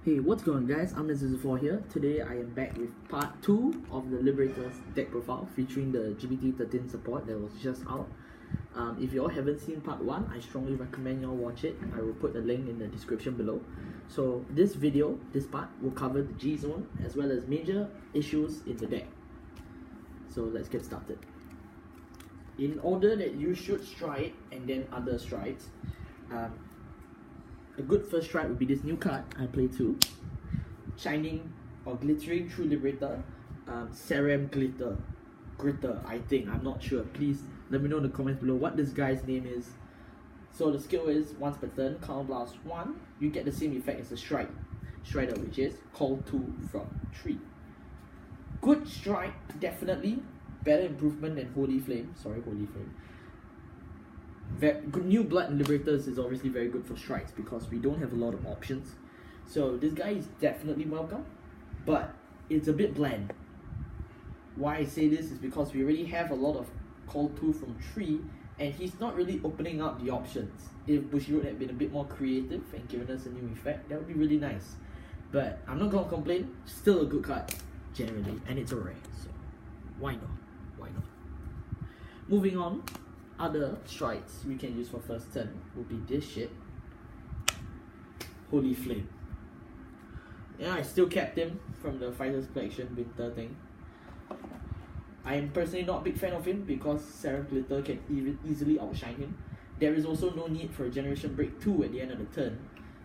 Hey, what's going on, guys? I'm Mr. here. Today I am back with part 2 of the Liberator's deck profile featuring the GBT13 support that was just out. If you all haven't seen part 1, I strongly recommend you all watch it. I will put the link in the description below. So this video, this part, will cover the G zone as well as major issues in the deck. So let's get started. In order that you should stride and then other strides, a good first strike would be this new card I play too. Shining or Glittering True Liberator, Serum Glitter, I think, I'm not sure. Please let me know in the comments below what this guy's name is. So the skill is once per turn, counter blast 1, you get the same effect as a Strider, which is call 2 from 3. Good strike, definitely. Better improvement than Holy Flame. Good New Blood and Liberators is obviously very good for strikes because we don't have a lot of options. So this guy is definitely welcome, but it's a bit bland. Why I say this is because we already have a lot of call 2 from 3 and he's not really opening up the options. If Bushiroad had been a bit more creative and given us a new effect, that would be really nice. But I'm not gonna complain, still a good card generally, and it's a rare, so why not? Moving on, other strides we can use for first turn will be this shit, Holy Flame. Yeah, I still kept him from the Fighters Collection winter thing. I am personally not a big fan of him because Serum Glitter can even easily outshine him. There is also no need for a Generation Break 2 at the end of the turn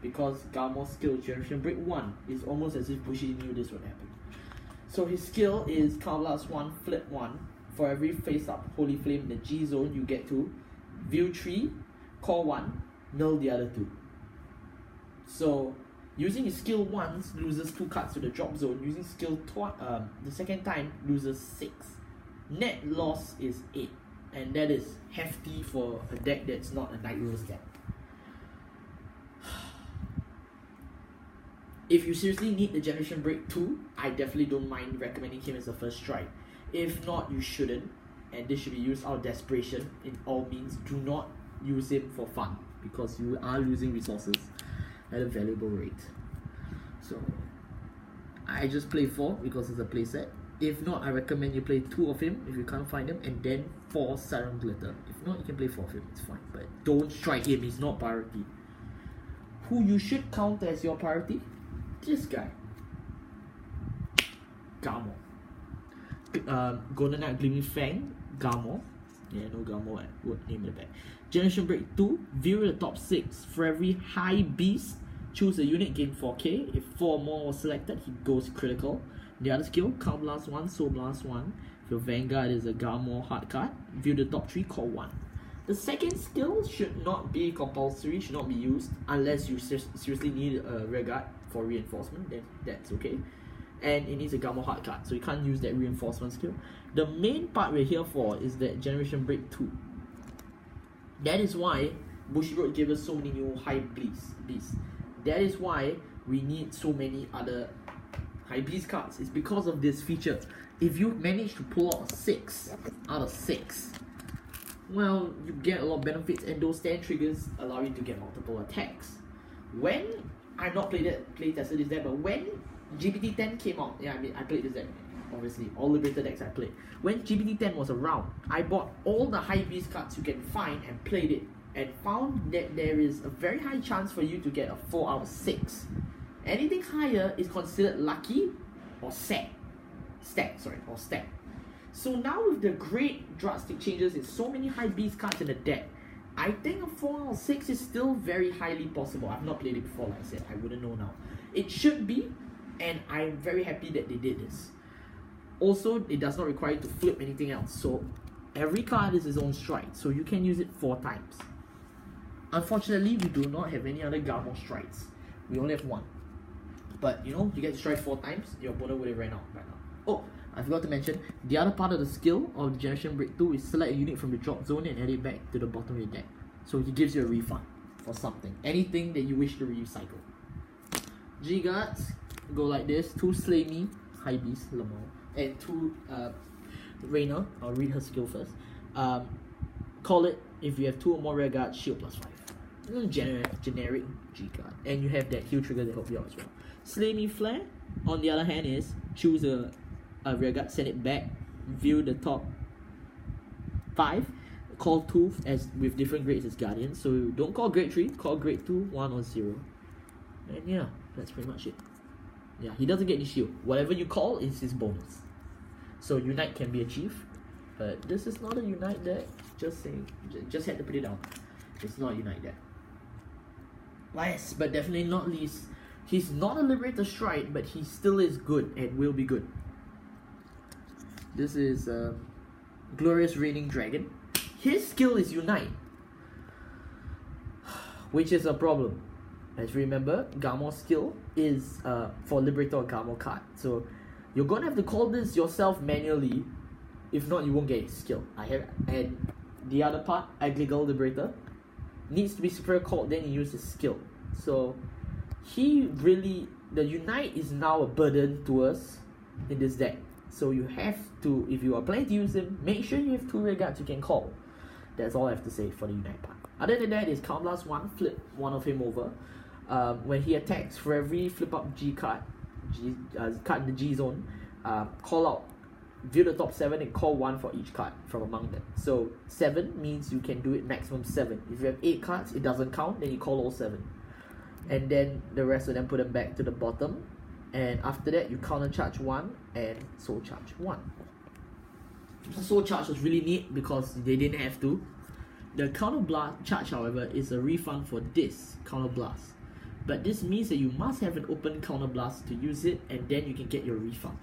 because Garmore's skill Generation Break 1 is almost as if Bushi knew this would happen. So his skill is Counter Blast 1, Flip 1. For every face up Holy Flame in the G zone, you get to view 3, call 1, mill the other 2. So using his skill once loses 2 cards to the drop zone. Using skill the second time loses 6. Net loss is 8, and that is hefty for a deck that's not a Night Rose deck. If you seriously need the Generation Break 2, I definitely don't mind recommending him as a first strike. If not, you shouldn't, and this should be used out of desperation. In all means, do not use him for fun because you are losing resources at a valuable rate. So I just play 4 because it's a playset. If not, I recommend you play 2 of him if you can't find him, and then 4 Serum Glitter. If not, you can play 4 of him, it's fine, but don't strike him, he's not priority. Who you should count as your priority? This guy, Garmore. Golden Knight Gleaming Fang, Garmore. Yeah, no Garmore, I would name it back. Generation Break 2, view the top 6. For every high beast, choose a unit, gain 4k. If 4 more was selected, he goes critical. The other skill, Counter Blast 1, Soul Blast 1. If your Vanguard is a Garmore hard card, view the top 3, call 1. The second skill should not be compulsory, should not be used unless you seriously need a rear guard for reinforcement, then that's okay. And it needs a Garmore hard card, so you can't use that reinforcement skill. The main part we're here for is that Generation Break 2. That is why Bushiroad gave us so many new high beasts. That is why we need so many other high beast cards. It's because of this feature. If you manage to pull out 6 out of 6, well, you get a lot of benefits, and those 10 triggers allow you to get multiple attacks. When I've not playtested this deck, but when GBT10 came out, yeah, I mean, I played this deck, obviously, all Liberator decks I played. When GBT10 was around, I bought all the high beast cards you can find and played it, and found that there is a very high chance for you to get a 4 out of 6. Anything higher is considered lucky or stack. So now with the great drastic changes in so many high beast cards in the deck, I think a 4 out of 6 is still very highly possible. I've not played it before, like I said, I wouldn't know now. It should be, and I'm very happy that they did this. Also, it does not require you to flip anything else, so every card is its own strike, so you can use it 4 times. Unfortunately, we do not have any other Garmore strikes. We only have 1. But you know, you get to strike 4 times, your opponent would have ran out right now. Oh, I forgot to mention, the other part of the skill of the Generation Break 2 is select a unit from the drop zone and add it back to the bottom of your deck. So he gives you a refund for something, anything that you wish to recycle. G-Guards go like this: 2 Slay Me, High Beast, Lamar, and 2 Rainer. I'll read her skill first. Call it if you have 2 or more rear guards, shield +5. generic G card. And you have that heal trigger to help you out as well. Slay Me Flare, on the other hand, is choose a rear guard, send it back, view the top 5, call 2 as with different grades as Guardian. So don't call grade 3, call grade 2, 1 or 0. And yeah, that's pretty much it. Yeah, he doesn't get the shield. Whatever you call is his bonus. So Unite can be achieved, but this is not a Unite deck. Just saying, just had to put it down. It's not a Unite deck. Last but definitely not least, he's not a Liberator Stride, but he still is good and will be good. This is Glorious Reigning Dragon. His skill is Unite, which is a problem. As you remember, Garmore's skill is for Liberator Garmore card. So you're gonna have to call this yourself manually. If not, you won't get his skill. And the other part, Agligal Liberator, needs to be superior called, then you use his skill. So he really, the Unite is now a burden to us in this deck. So you have to, if you are planning to use him, make sure you have 2 rear guards you can call. That's all I have to say for the Unite part. Other than that is Counterblast 1, flip one of him over. When he attacks, for every flip up G card, card in the G zone, call out, view the top 7 and call 1 for each card from among them. So 7 means you can do it maximum 7. If you have 8 cards, it doesn't count, then you call all 7. And then the rest of them put them back to the bottom. And after that, you counter charge 1 and soul charge 1. The soul charge was really neat because they didn't have to. The counter blast charge, however, is a refund for this counter blast. But this means that you must have an open counter blast to use it, and then you can get your refund.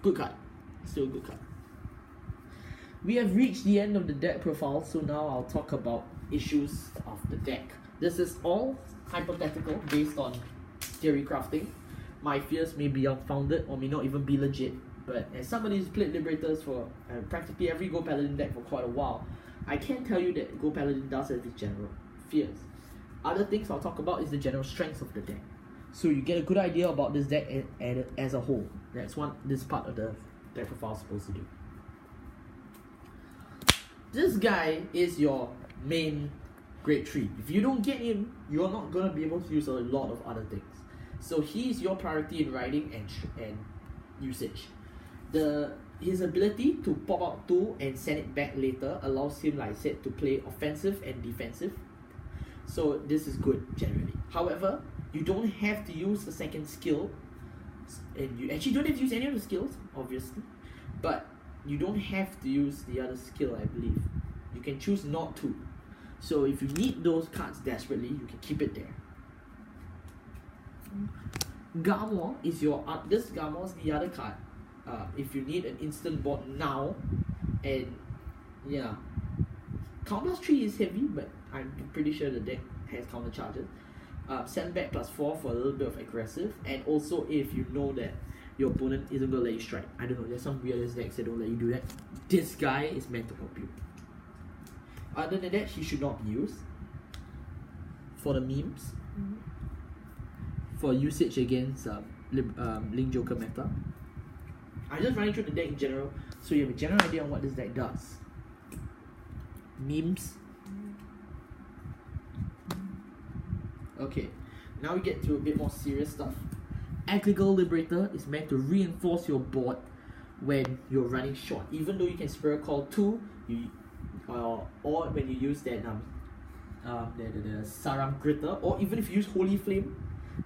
Good card. Still a good card. We have reached the end of the deck profile, so now I'll talk about issues of the deck. This is all hypothetical based on theory crafting. My fears may be unfounded or may not even be legit, but as somebody who's played Liberators for practically every Go Paladin deck for quite a while, I can tell you that Go Paladin does have its general fears. Other things I'll talk about is the general strengths of the deck, so you get a good idea about this deck as a whole. That's what this part of the deck profile is supposed to do. This guy is your main grade 3. If you don't get him, you're not going to be able to use a lot of other things. So he's your priority in riding and usage. His ability to pop out 2 and send it back later allows him, like I said, to play offensive and defensive. So this is good generally. However, you don't have to use the second skill, and you actually don't have to use any of the skills, obviously, but you don't have to use the other skill, I believe. You can choose not to. So if you need those cards desperately, you can keep it there. Garmore is your this Garmore is the other card. If you need an instant board now, and yeah, Counterblast 3 is heavy, but I'm pretty sure the deck has counter charges. Send back +4 for a little bit of aggressive, and also if you know that your opponent isn't gonna let you strike. I don't know, there's some weirdest decks that don't let you do that. This guy is meant to help you. Other than that, he should not be used for the memes. For usage against Link Joker meta. I'm just running through the deck in general, so you have a general idea on what this deck does. Memes. Okay, now we get to a bit more serious stuff. Agligal Liberator is meant to reinforce your board when you're running short. Even though you can Spirit Call 2, or when you use that the Saram Gritter, or even if you use Holy Flame,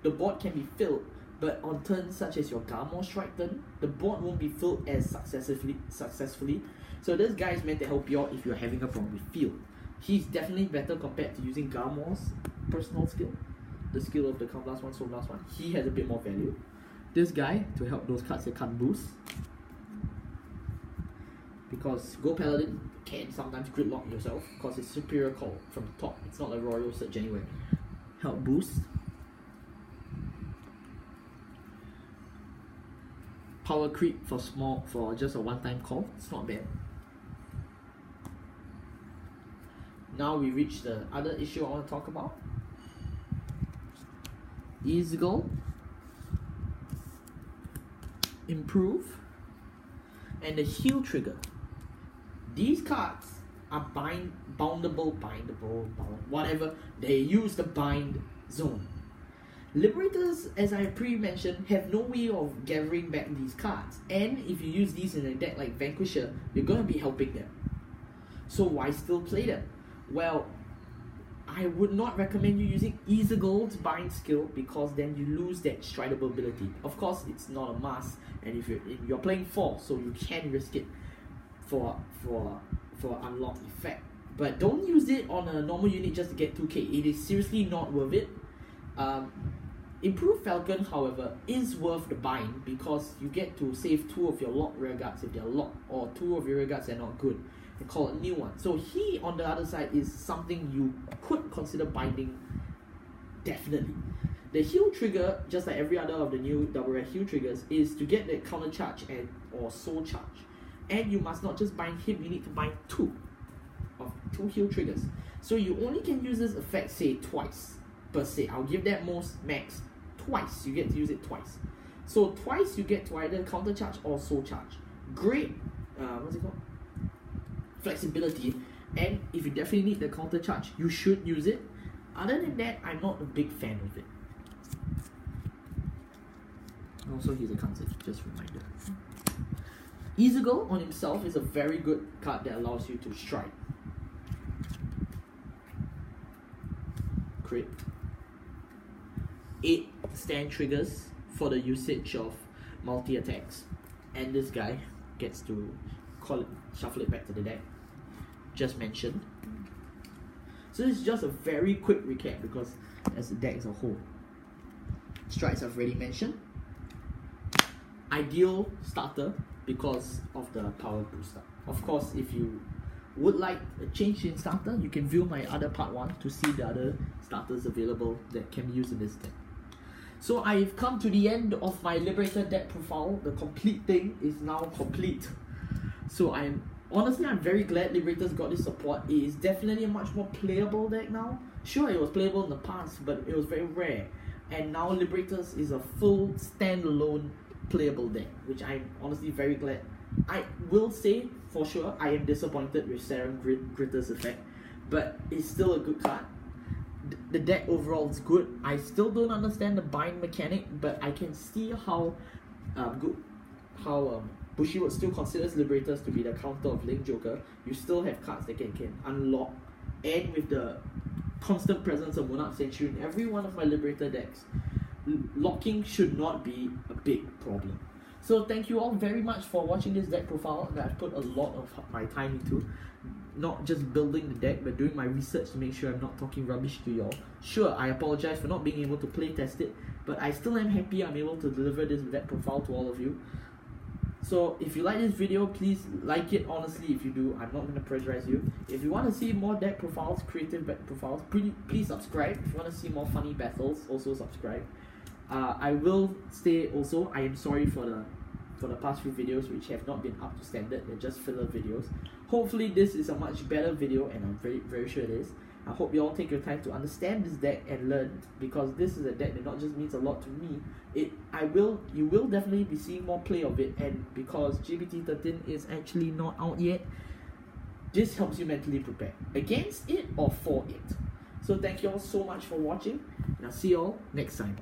the board can be filled. But on turns such as your Garmore Strike turn, the board won't be filled as successfully. So this guy is meant to help you out if you're having a problem with field. He's definitely better compared to using Garmore's personal skill, the skill of the Counterblast 1, Soul Blast 1. He has a bit more value. This guy to help those cards that can't boost, because Go Paladin can sometimes gridlock yourself because it's superior call from the top. It's not a royal search anyway. Help boost. Power creep for just a one-time call. It's not bad. Now we reach the other issue I want to talk about. Eagle, Improve, and the heal trigger. These cards are boundable, whatever. They use the bind zone. Liberators, as I pre-mentioned, have no way of gathering back these cards, and if you use these in a deck like Vanquisher, you're gonna be helping them. So why still play them? Well, I would not recommend you using Easergold's bind skill, because then you lose that stridable ability. Of course, it's not a must, and if you're playing 4, so you can risk it for unlock effect. But don't use it on a normal unit just to get 2k. It is seriously not worth it. Improved Falcon, however, is worth the bind, because you get to save 2 of your locked rear guards if they're locked, or 2 of your rear guards are not good, and call it new one. So he, on the other side, is something you could consider binding, definitely. The heal trigger, just like every other of the new double red heal triggers, is to get the counter charge or soul charge. And you must not just bind him, you need to bind 2 heal triggers. So you only can use this effect, say, twice per se. I'll give that most max twice. You get to use it twice. So twice you get to either counter charge or soul charge. Great, what's it called? Flexibility. And if you definitely need the counter charge, you should use it. Other than that, I'm not a big fan of it. Also, he's a counter, just a reminder. Easergold on himself is a very good card that allows you to strike. Crit. 8 stand triggers for the usage of multi-attacks. And this guy gets to shuffle it back to the deck. Just mentioned. So this is just a very quick recap, because as the deck as a whole. Strikes I've already mentioned. Ideal starter because of the power booster. Of course, if you would like a change in starter, you can view my other part 1 to see the other starters available that can be used in this deck. So I've come to the end of my Liberator deck profile. The complete thing is now complete. So I'm very glad Liberators got this support. It is definitely a much more playable deck now. Sure, it was playable in the past, but it was very rare. And now Liberators is a full standalone playable deck, which I'm honestly very glad. I will say for sure I am disappointed with Serum Gritter's effect, but it's still a good card. The deck overall is good. I still don't understand the bind mechanic, but I can see how Bushiwood still considers Liberators to be the counter of Link Joker. You still have cards that can unlock, and with the constant presence of Monarch Sentry in every one of my Liberator decks, locking should not be a big problem. So thank you all very much for watching this deck profile that I've put a lot of my time into. Not just building the deck, but doing my research to make sure I'm not talking rubbish to y'all. Sure, I apologize for not being able to play test it, but I still am happy I'm able to deliver this deck profile to all of you. So if you like this video, please like it. Honestly, if you do, I'm not going to pressurize you. If you want to see more deck profiles, creative deck profiles, please subscribe. If you want to see more funny battles, also subscribe. I will say also, I am sorry for the past few videos which have not been up to standard. They're just filler videos. Hopefully this is a much better video, and I'm very sure it is. I hope you all take your time to understand this deck and learn, because this is a deck that not just means a lot to me. You will definitely be seeing more play of it, and because GBT13 is actually not out yet, this helps you mentally prepare against it or for it. So thank you all so much for watching, and I'll see you all next time.